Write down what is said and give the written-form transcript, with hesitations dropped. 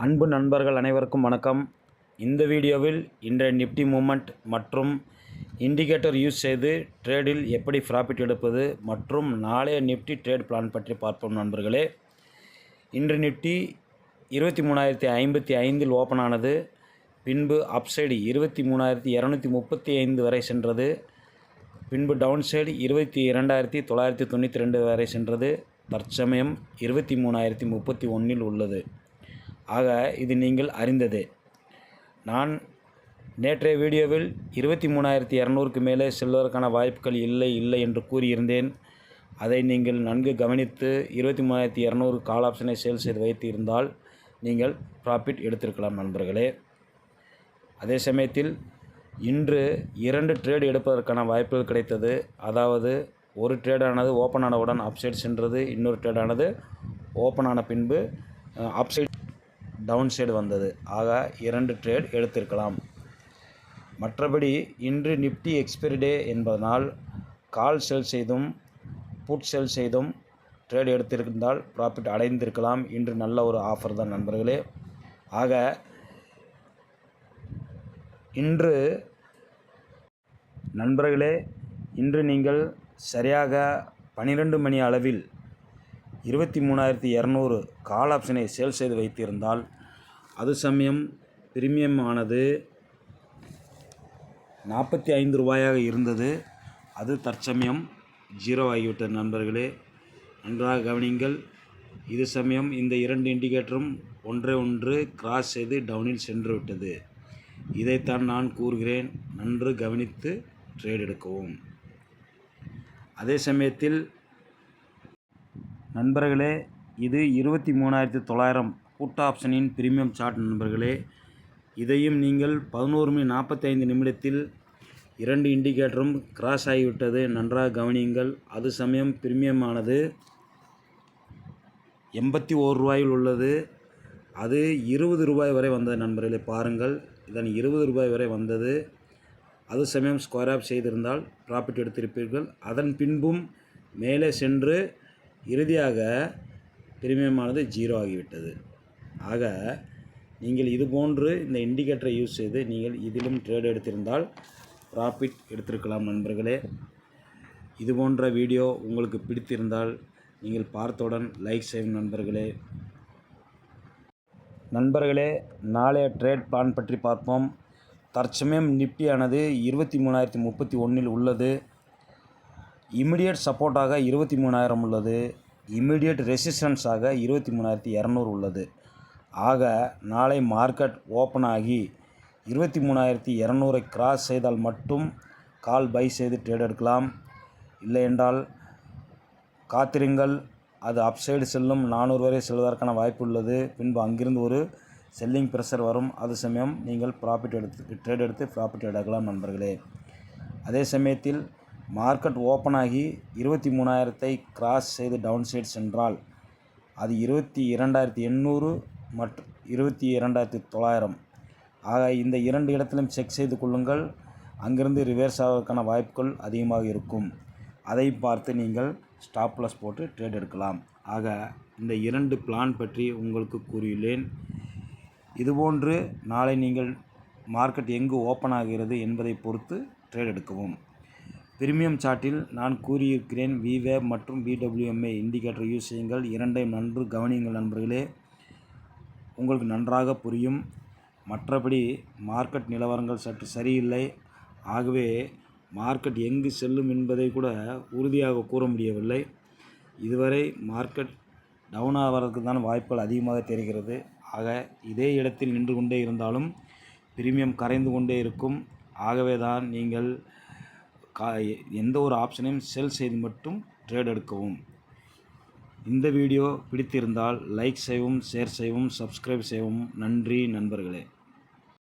அன்பு நண்பர்கள் அனைவருக்கும் வணக்கம். இந்த வீடியோவில் இன்றைய நிஃப்டி மூவ்மெண்ட் மற்றும் இண்டிகேட்டர் யூஸ் செய்து ட்ரேடில் எப்படி ப்ராஃபிட் எடுப்பது மற்றும் நாளைய நிஃப்டி ட்ரேட் பிளான் பற்றி பார்ப்போம் நண்பர்களே. இன்று நிஃப்டி 23,055 ஓப்பன் ஆனது. பின்பு அப்சைடு 23,235 வரை சென்றது. பின்பு டவுன் சைடு 22,992 வரை சென்றது. தற்சமயம் 23,031 உள்ளது. ஆக இது நீங்கள் அறிந்ததே. நான் நேற்றைய வீடியோவில் 23,200க்கு மேலே செல்வதற்கான வாய்ப்புகள் இல்லை என்று கூறியிருந்தேன். அதை நீங்கள் நன்கு கவனித்து 23,200 கால் ஆப்ஷனை சேல் செய்து வைத்து இருந்தால் நீங்கள் ப்ராஃபிட் எடுத்திருக்கலாம் நண்பர்களே. அதே சமயத்தில் இன்று 2 ட்ரேடு எடுப்பதற்கான வாய்ப்புகள் கிடைத்தது. அதாவது ஒரு ட்ரேடானது ஓப்பன் ஆனவுடன் அப்சைட் சென்றது, இன்னொரு ட்ரேடானது ஓப்பன் ஆன பின்பு அப்சைட் டவுன் சைடு வந்தது. ஆக 2 ட்ரேட் எடுத்திருக்கலாம். மற்றபடி இன்று நிஃப்டி எக்ஸ்பைரி டே என்பதனால் கால் செல் செய்தும் புட் செல் செய்தும் ட்ரேட் எடுத்திருந்தால் ப்ராஃபிட் அடைந்திருக்கலாம். இன்று நல்ல ஒரு ஆஃபர் தான் நண்பர்களே. ஆக இன்று நண்பர்களே, இன்று நீங்கள் சரியாக 12 மணி அளவில் 23,200 கால் ஆப்ஷனை சேல் செய்து வைத்திருந்தால் அது சமயம் பிரீமியம் ஆனது 45 ரூபாயாக இருந்தது. அது தற்சமயம் 0 ஆகிவிட்டது நண்பர்களே. நன்றாக கவனிங்கள். இது சமயம் இந்த 2 இண்டிகேட்டரும் ஒன்றை கிராஸ் செய்து டவுனில் சென்று விட்டது. இதைத்தான் நான் கூறுகிறேன், நன்று கவனித்து ட்ரேட் எடுக்கவும். அதே சமயத்தில் நண்பர்களே, இது 23,900 புட் ஆப்ஷனின் பிரீமியம் சார்ட் நண்பர்களே. இதையும் நீங்கள் 11:45 2 இண்டிகேட்டரும் கிராஸ் ஆகிவிட்டது. நன்றாக கவனியுங்கள். அது சமயம் பிரீமியம் ஆனது 81 ரூபாயில் உள்ளது. அது 20 ரூபாய் வரை வந்தது நண்பர்களே. பாருங்கள், இதன் 20 ரூபாய் வரை வந்தது. அது சமயம் ஸ்கொயர் ஆஃப் செய்திருந்தால் ப்ராஃபிட் எடுத்திருப்பீர்கள். அதன் பின்பும் மேலே சென்று இறுதியாக பிரீமியமானது 0 ஆகிவிட்டது. ஆக நீங்கள் இதுபோன்று இந்த இண்டிகேட்டரை யூஸ் செய்து நீங்கள் இதிலும் ட்ரேட் எடுத்திருந்தால் ப்ராஃபிட் எடுத்திருக்கலாம் நண்பர்களே. இதுபோன்ற வீடியோ உங்களுக்கு பிடித்திருந்தால் நீங்கள் பார்த்தவுடன் லைக் செய்யும் நண்பர்களே. நாளைய ட்ரேட் பிளான் பற்றி பார்ப்போம். தற்சமயம் நிஃப்டியானது 23,031 உள்ளது. இமிடியேட் சப்போர்ட்டாக 23,000 உள்ளது. இமிடியேட் ரெசிஸ்டன்ஸாக 23,200 உள்ளது. ஆக நாளை மார்க்கெட் ஓப்பன் ஆகி 23,200 கிராஸ் செய்தால் மட்டும் கால் பை செய்து ட்ரேட் எடுக்கலாம். இல்லை என்றால் காத்திருங்கள். அது அப்சைடு செல்லும், 400 வரை செல்வதற்கான வாய்ப்பு உள்ளது. பின்பு அங்கிருந்து ஒரு செல்லிங் ப்ரெஷர் வரும். அது சமயம் நீங்கள் ட்ரேட் எடுத்து ப்ராஃபிட் எடுக்கலாம் நண்பர்களே. அதே சமயத்தில் மார்க்கெட் ஓப்பன் ஆகி 23,000 கிராஸ் செய்து டவுன் சைடு சென்றால் அது 22,800 மற்றும் 22,900. ஆக இந்த 2 இடத்திலும் செக் செய்து கொள்ளுங்கள். அங்கிருந்து ரிவர்ஸ் ஆவதற்கான வாய்ப்புகள் அதிகமாக இருக்கும். அதை பார்த்து நீங்கள் ஸ்டாப் லாஸ் போட்டு ட்ரேட் எடுக்கலாம். ஆக இந்த 2 பிளான் பற்றி உங்களுக்கு கூறியுள்ளேன். இதுபோன்று நாளை நீங்கள் மார்க்கெட் எங்கு ஓப்பன் ஆகிறது என்பதை பொறுத்து ட்ரேட் எடுக்கவும். பிரீமியம் சார்ட்டில் நான் கூறியிருக்கிறேன், VWAP மற்றும் VWMA இண்டிகேட்டர் யூஸ் செய்யுங்கள். 2ஐயும் நன்கு கவனியுங்கள் நண்பர்களே, உங்களுக்கு நன்றாக புரியும். மற்றபடி மார்க்கெட் நிலவரங்கள் சற்று சரியில்லை. ஆகவே மார்க்கெட் எங்கு செல்லும் என்பதை கூட உறுதியாக கூற முடியவில்லை. இதுவரை மார்க்கெட் டவுன் ஆவதற்கு தான் வாய்ப்புகள் அதிகமாக தெரிகிறது. ஆக இதே இடத்தில் நின்று கொண்டே இருந்தாலும் பிரீமியம் கரைந்து கொண்டே இருக்கும். ஆகவே தான் நீங்கள் எந்த ஒரு ஆப்ஷனையும் செல் செய்து மட்டும் ட்ரேட் எடுக்கவும். இந்த வீடியோ பிடித்திருந்தால் லைக் செய்யவும், ஷேர் செய்யவும், சப்ஸ்கிரைப் செய்யவும். நன்றி நண்பர்களே.